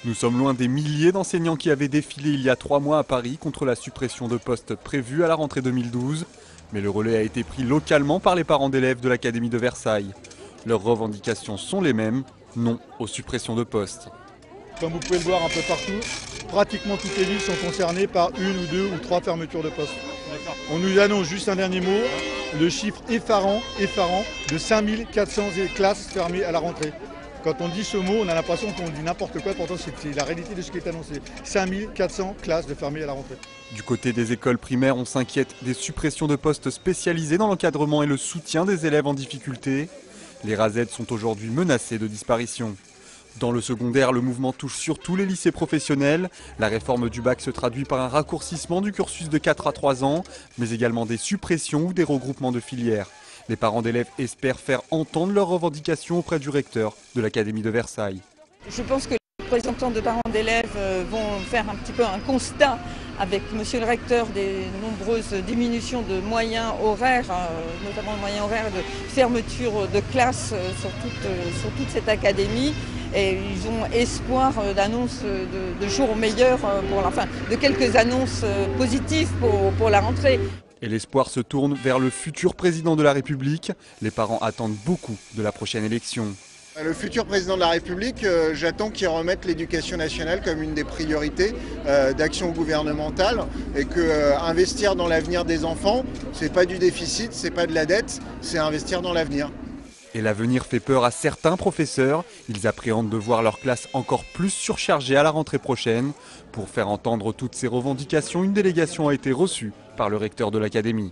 Nous sommes loin des milliers d'enseignants qui avaient défilé il y a 3 mois à Paris contre la suppression de postes prévus à la rentrée 2012. Mais le relais a été pris localement par les parents d'élèves de l'Académie de Versailles. Leurs revendications sont les mêmes, non aux suppressions de postes. Comme vous pouvez le voir un peu partout, pratiquement toutes les villes sont concernées par 1 ou 2 ou 3 fermetures de postes. On nous annonce, juste un dernier mot, le chiffre effarant de 5400 classes fermées à la rentrée. Quand on dit ce mot, on a l'impression qu'on dit n'importe quoi, pourtant c'est la réalité de ce qui est annoncé. 5400 classes de fermées à la rentrée. Du côté des écoles primaires, on s'inquiète des suppressions de postes spécialisés dans l'encadrement et le soutien des élèves en difficulté. Les RASED sont aujourd'hui menacés de disparition. Dans le secondaire, le mouvement touche surtout les lycées professionnels. La réforme du bac se traduit par un raccourcissement du cursus de 4 à 3 ans, mais également des suppressions ou des regroupements de filières. Les parents d'élèves espèrent faire entendre leurs revendications auprès du recteur de l'Académie de Versailles. Je pense que les représentants de parents d'élèves vont faire un petit peu un constat avec monsieur le recteur des nombreuses diminutions de moyens horaires, notamment le moyen horaire de fermeture de classes sur toute cette académie. Et ils ont espoir d'annonces de jours meilleurs, de quelques annonces positives pour la rentrée. Et l'espoir se tourne vers le futur président de la République. Les parents attendent beaucoup de la prochaine élection. Le futur président de la République, j'attends qu'il remette l'éducation nationale comme une des priorités d'action gouvernementale et que investir dans l'avenir des enfants, c'est pas du déficit, c'est pas de la dette, c'est investir dans l'avenir. Et l'avenir fait peur à certains professeurs. Ils appréhendent de voir leur classe encore plus surchargée à la rentrée prochaine. Pour faire entendre toutes ces revendications, une délégation a été reçue par le recteur de l'académie.